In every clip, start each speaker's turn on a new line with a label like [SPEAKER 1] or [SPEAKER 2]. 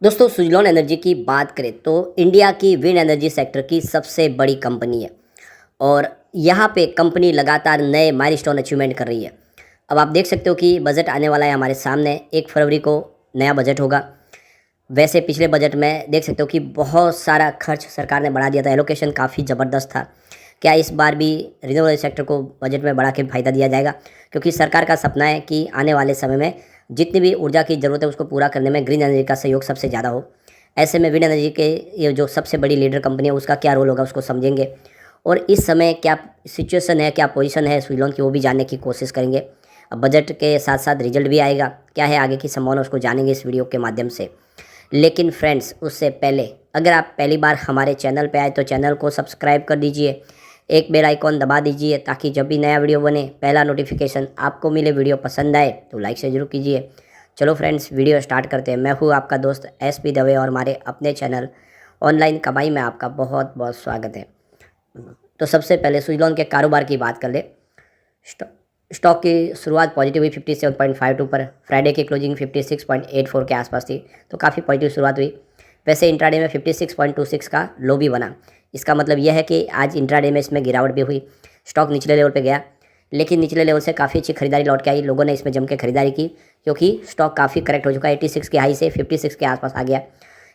[SPEAKER 1] दोस्तों सुजलॉन एनर्जी की बात करें तो इंडिया की विंड एनर्जी सेक्टर की सबसे बड़ी कंपनी है और यहाँ पे कंपनी लगातार नए माइलस्टोन अचीवमेंट कर रही है। अब आप देख सकते हो कि बजट आने वाला है हमारे सामने। 1 फरवरी को नया बजट होगा। वैसे पिछले बजट में देख सकते हो कि बहुत सारा खर्च सरकार ने बढ़ा दिया था। एलोकेशन काफ़ी ज़बरदस्त था। क्या इस बार भी रिन्यूएबल सेक्टर को बजट में बढ़ा के फ़ायदा दिया जाएगा? क्योंकि सरकार का सपना है कि आने वाले समय में जितनी भी ऊर्जा की ज़रूरत है उसको पूरा करने में ग्रीन एनर्जी का सहयोग सबसे ज़्यादा हो। ऐसे में विंड एनर्जी के ये जो सबसे बड़ी लीडर कंपनी है उसका क्या रोल होगा उसको समझेंगे और इस समय क्या सिचुएशन है, क्या पोजीशन है सुजलॉन की, वो भी जानने की कोशिश करेंगे। अब बजट के साथ साथ रिजल्ट भी आएगा, क्या है आगे की संभावना उसको जानेंगे इस वीडियो के माध्यम से। लेकिन फ्रेंड्स उससे पहले अगर आप पहली बार हमारे चैनल पे आए तो चैनल को सब्सक्राइब कर दीजिए, एक बेल आइकॉन दबा दीजिए ताकि जब भी नया वीडियो बने पहला नोटिफिकेशन आपको मिले। वीडियो पसंद आए तो लाइक से जरूर कीजिए। चलो फ्रेंड्स वीडियो स्टार्ट करते हैं। मैं हूँ आपका दोस्त SP दवे और हमारे अपने चैनल ऑनलाइन कमाई में आपका बहुत बहुत स्वागत है। तो सबसे पहले सुजलॉन के कारोबार की बात कर ले। स्टॉक की शुरुआत पॉजिटिव हुई 57.52 पर। फ्राइडे की क्लोजिंग 56.84 के आसपास थी, तो काफ़ी पॉजिटिव शुरुआत हुई। वैसे इंट्राडे में 56.26 का लो भी बना। इसका मतलब यह है कि आज इंट्राडे में इसमें गिरावट भी हुई। स्टॉक निचले लेवल पे गया, लेकिन निचले लेवल से काफ़ी अच्छी खरीदारी लौट के आई। लोगों ने इसमें जम के खरीदारी की क्योंकि स्टॉक काफ़ी करेक्ट हो चुका है। 86 के हाई से 56 के आसपास आ गया।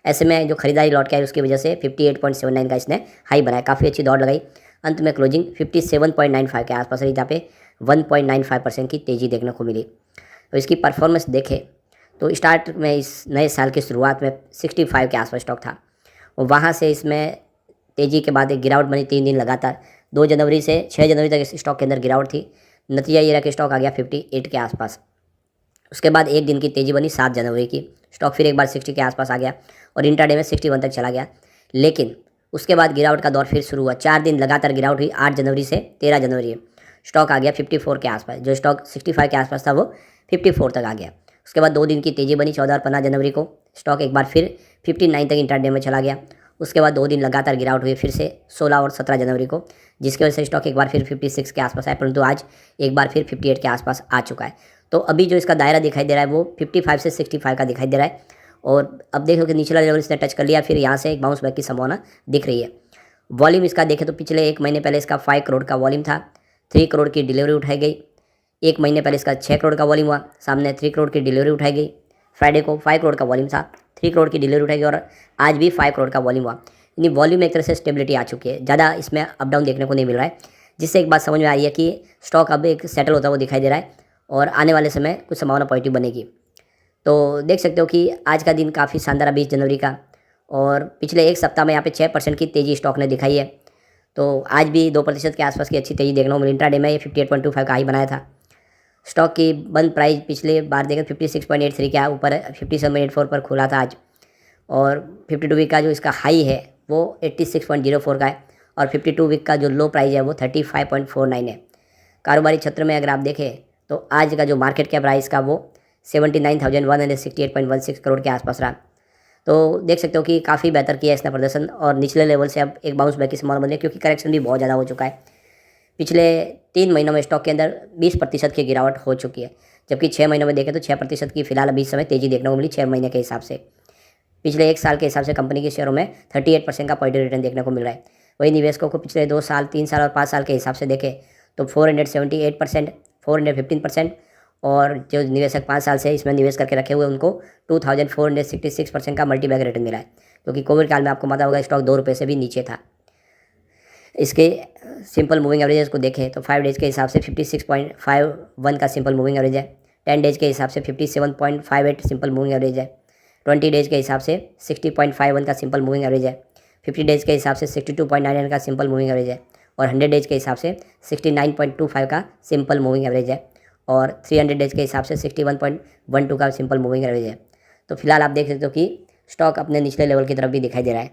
[SPEAKER 1] ऐसे में जो खरीदारी लौट के आई उसकी वजह से 58.79 का इसने हाई बनाया। काफ़ी अच्छी दौड़ लगाई। अंत में क्लोजिंग 57.95 के आसपास रही, जहाँ पे 1.95% की तेज़ी देखने को मिली। तो इसकी परफॉर्मेंस देखें तो स्टार्ट में इस नए साल की शुरुआत में 65 के आसपास स्टॉक था और वहाँ से इसमें तेज़ी के बाद एक गिरावट बनी 3 दिन लगातार। 2 जनवरी से 6 जनवरी तक इस स्टॉक के अंदर गिरावट थी। नतीजा ये रहा कि स्टॉक आ गया 58 के आसपास। उसके बाद एक दिन की तेज़ी बनी 7 जनवरी की। स्टॉक फिर एक बार 60 के आसपास आ गया और इंट्राडे में 61 तक चला गया। लेकिन उसके बाद गिरावट का दौर फिर शुरू हुआ। 4 दिन लगातार गिरावट हुई 8 जनवरी से 13 जनवरी। स्टॉक आ गया 54 के आसपास। जो स्टॉक 65 के आसपास था वो 54 तक आ गया। उसके बाद 2 दिन की तेज़ी बनी 14 और 15 जनवरी को। स्टॉक एक बार फिर 59 तक इंट्राडे में चला गया। उसके बाद 2 दिन लगातार गिरावट हुई फिर से 16 और 17 जनवरी को, जिसकी वजह से स्टॉक एक बार फिर 56 के आसपास आया, परंतु आज एक बार फिर 58 के आसपास आ चुका है। तो अभी जो इसका दायरा दिखाई दे रहा है वो 55 से 65 का दिखाई दे रहा है और अब देखो कि निचला लेवल इसने टच कर लिया, फिर यहाँ से एक बाउंस बैक की संभावना दिख रही है। वॉल्यूम इसका देखें तो पिछले 1 महीने पहले इसका 5 करोड़ का वॉल्यूम था। 3 करोड़ की डिलीवरी उठाई गई। 1 महीने पहले इसका 6 करोड़ का वॉल्यूम हुआ, सामने 3 करोड़ की डिलीवरी उठाई गई। फ्राइडे को 5 करोड़ का वॉल्यूम था, 3 करोड़ की डिलीवरी उठाई गई और आज भी 5 करोड़ का वॉल्यूम हुआ। यानी वॉल्यूम में एक तरह से स्टेबिलिटी आ चुकी है, ज़्यादा इसमें अप डाउन देखने को नहीं मिल रहा है, जिससे एक बात समझ में आ रही है कि स्टॉक अब एक सेटल होता हुआ दिखाई दे रहा है और आने वाले समय कुछ संभावना पॉजिटिव बनेगी। तो देख सकते हो कि आज का दिन काफ़ी शानदार है 20 जनवरी का और पिछले एक सप्ताह में यहाँ पे 6% की तेज़ी स्टॉक ने दिखाई है। तो आज भी 2% के आसपास की अच्छी तेज़ी देखने को मिली। इंट्राडे में ये 58.25 का हाई बनाया था। स्टॉक की बंद प्राइस पिछले बार देखें 56.83 के ऊपर 57.84 पर खुला था आज और 52 वीक का जो इसका हाई है वो 86.04 का है और 52 वीक का जो लो प्राइस है वो 35.49 है। कारोबारी क्षेत्र में अगर आप देखें तो आज का जो मार्केट कैप प्राइस का वो 79,168.16 करोड़ के आसपास रहा। तो देख सकते हो कि काफ़ी बेहतर किया इसने प्रदर्शन और निचले लेवल से अब एक बाउंस बैक की संभावना बन रही है क्योंकि करेक्शन भी बहुत ज़्यादा हो चुका है। पिछले 3 महीनों में स्टॉक के अंदर 20% की गिरावट हो चुकी है, जबकि 6 महीनों में देखें तो 6% की फिलहाल अभी इस समय तेज़ी देखने को मिली 6 महीने के हिसाब से। पिछले 1 साल के हिसाब से कंपनी के शेयरों में 38% का पॉजिटिव रिटर्न देखने को मिल रहा है। वही निवेशकों को पिछले 2 साल, 3 साल और 5 साल के हिसाब से देखें तो 478%, 415% और जो निवेशक 5 साल से इसमें निवेश करके रखे हुए उनको 2466% का मल्टी बैग रिटर्न मिला है, क्योंकि कोविड काल में आपको पता होगा स्टॉक 2 रुपये से भी नीचे था। इसके सिंपल मूविंग एवरेजेस को देखें तो 5 डेज के हिसाब से 56.51 का सिंपल मूविंग एवरेज है। 10 डेज के हिसाब से 57.58 सिंपल मूविंग एवरेज है। 20 डेज के हिसाब से 60.51 का सिंपल मूविंग एवरेज है। 50 डेज के हिसाब से 62.99 का सिंपल मूविंग एवरेज है और 100 डेज के हिसाब से 69.25 का सिंपल मूविंग एवरेज है और 300 डेज के हिसाब से 61.12 का सिंपल मूविंग एवरेज है। तो फिलहाल आप देख सकते हो कि स्टॉक अपने निचले लेवल की तरफ भी दिखाई दे रहा है।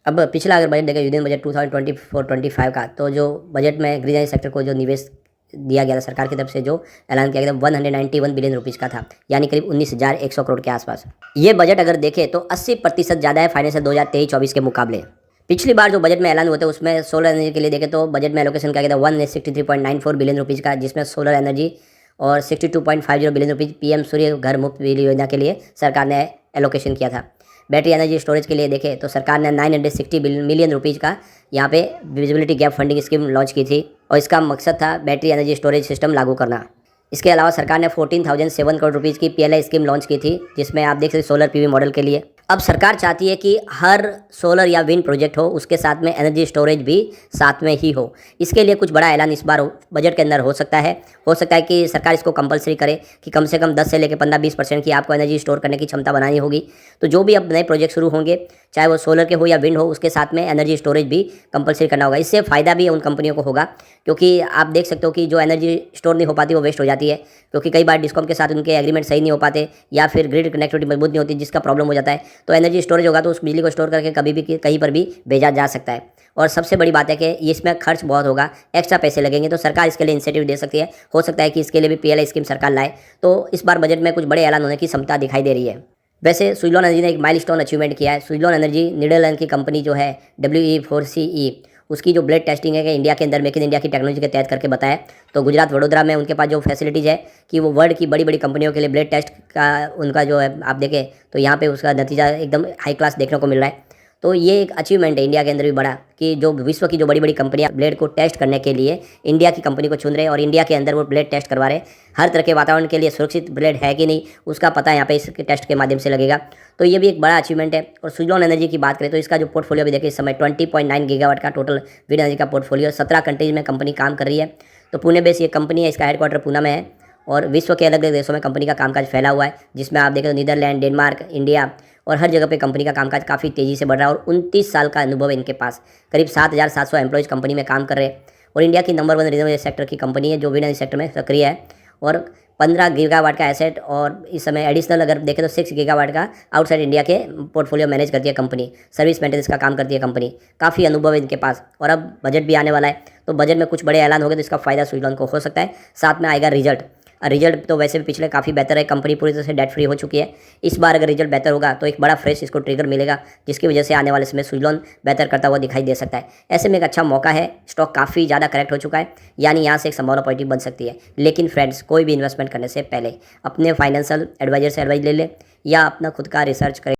[SPEAKER 1] अब पिछला अगर बजट देखें यूनियन बजट 2024-25 का, तो जो बजट में ग्रीन एनर्जी सेक्टर को जो निवेश दिया गया था सरकार की तरफ से, जो ऐलान किया गया था 191 बिलियन रुपीज़ का था, यानी करीब 19,100 करोड़ के आसपास। ये बजट अगर देखें तो 80% ज़्यादा है फाइनेंशियल 2023-24 के मुकाबले। पिछली बार जो बजट में ऐलान हुए थे उसमें सोलर एनर्जी के लिए देखें तो बजट में एलोकेशन किया गया था 163.94 बिलियन रुपीज़ का, जिसमें सोलर एनर्जी और 62.50 बिलियन रुपीज़ PM सूर्य घर मुफ्त बिजली योजना के लिए सरकार ने एलोकेशन किया था। बैटरी एनर्जी स्टोरेज के लिए देखें तो सरकार ने 960 मिलियन रुपीज़ का यहाँ पे visibility gap funding scheme launch की थी और इसका मकसद था बैटरी एनर्जी स्टोरेज सिस्टम लागू करना। इसके अलावा सरकार ने 14,007 करोड़ रुपीज़ की PLI स्कीम लॉन्च की थी, जिसमें आप देख सकते सोलर PV मॉडल के लिए। अब सरकार चाहती है कि हर सोलर या विंड प्रोजेक्ट हो उसके साथ में एनर्जी स्टोरेज भी साथ में ही हो। इसके लिए कुछ बड़ा ऐलान इस बार बजट के अंदर हो सकता है कि सरकार इसको कंपलसरी करे कि कम से कम 10 से लेकर 15-20% की आपको एनर्जी स्टोर करने की क्षमता बनानी होगी। तो जो भी अब नए प्रोजेक्ट शुरू होंगे, चाहे वो सोलर के हो या विंड हो, उसके साथ में एनर्जी स्टोरेज भी कंपलसरी करना होगा। इससे फ़ायदा भी उन कंपनियों को होगा, क्योंकि आप देख सकते हो कि जो एनर्जी स्टोर नहीं हो पाती वो वेस्ट हो जाती है, क्योंकि कई बार डिस्कॉम के साथ उनके एग्रीमेंट सही नहीं हो पाते या फिर ग्रिड कनेक्टिविटी मजबूत नहीं होती, जिसका प्रॉब्लम हो जाता है। तो एनर्जी स्टोरेज होगा तो उस बिजली को स्टोर करके कभी भी कहीं पर भी भेजा जा सकता है। और सबसे बड़ी बात है कि इसमें खर्च बहुत होगा, एक्स्ट्रा पैसे लगेंगे, तो सरकार इसके लिए इंसेंटिव दे सकती है। हो सकता है कि इसके लिए भी PLI स्कीम सरकार लाए, तो इस बार बजट में कुछ बड़े ऐलान होने की क्षमता दिखाई दे रही है। वैसे सुज़लोन एनर्जी ने एक माइलस्टोन अचीवमेंट किया है। सुज़लोन एनर्जी नीदरलैंड की कंपनी जो है WE4CE, उसकी जो ब्लेड टेस्टिंग है कि इंडिया के अंदर मेक इन इंडिया की टेक्नोलॉजी के तहत करके बताया। तो गुजरात वडोदरा में उनके पास जो फैसिलिटीज़ है कि वो वर्ल्ड की बड़ी बड़ी कंपनियों के लिए ब्लेड टेस्ट का उनका जो है आप देखें तो यहाँ पे उसका नतीजा एकदम हाई क्लास देखने को मिल रहा है। तो ये एक अचीवमेंट है इंडिया के अंदर भी बड़ा, कि जो विश्व की जो बड़ी बड़ी कंपनियां ब्लेड को टेस्ट करने के लिए इंडिया की कंपनी को चुन रहे हैं और इंडिया के अंदर वो ब्लेड टेस्ट करवा रहे हैं। हर तरह के वातावरण के लिए सुरक्षित ब्लेड है कि नहीं उसका पता यहाँ पे इस टेस्ट के माध्यम से लगेगा। तो ये भी एक बड़ा अचीवमेंट है। और सुज़लोन एनर्जी की बात करें तो इसका जो पोर्टफोलियो भी देखिए इस समय 20.9 गीगावाट का टोटल विंड एनर्जी का पोर्टफोलियो, 17 कंट्रीज में कंपनी काम कर रही है। तो पुणे बेस ये कंपनी है, इसका हेडक्वार्टर पूना में है और विश्व के अलग अलग देशों में कंपनी का कामकाज फैला हुआ है, जिसमें आप देखें तो नीदरलैंड, डेनमार्क, इंडिया और हर जगह पे कंपनी का कामकाज काफ़ी तेज़ी से बढ़ रहा है। और 29 साल का अनुभव है इनके पास, करीब 7,700 एम्प्लॉयज़ कंपनी में काम कर रहे हैं और इंडिया की नंबर 1 रिन्यूएबल सेक्टर की कंपनी है जो विंड एनर्जी सेक्टर में सक्रिय है। और 15 गीगावाट का एसेट और इस समय एडिशनल अगर देखें तो 6 गीगावाट का आउटसाइड इंडिया के पोर्टफोलियो मैनेज करती है कंपनी। सर्विस मेंटेनेंस का काम करती है कंपनी, काफ़ी अनुभव है इनके पास। और अब बजट भी आने वाला है, तो बजट में कुछ बड़े ऐलान हो गए तो इसका फ़ायदा सुज़लोन को हो सकता है। साथ में आएगा रिजल्ट तो वैसे भी पिछले काफ़ी बेहतर है, कंपनी पूरी तरह से डेट फ्री हो चुकी है। इस बार अगर रिजल्ट बेहतर होगा तो एक बड़ा फ्रेश इसको ट्रिगर मिलेगा, जिसकी वजह से आने वाले समय सुज़लोन बेहतर करता हुआ दिखाई दे सकता है। ऐसे में एक अच्छा मौका है, स्टॉक काफ़ी ज़्यादा करेक्ट हो चुका है, यानी यहाँ से एक संभावना पॉजिटिव बन सकती है। लेकिन फ्रेंड्स, कोई भी इन्वेस्टमेंट करने से पहले अपने फाइनेंशियल एडवाइजर से एडवाइस ले लें या अपना खुद का रिसर्च करें।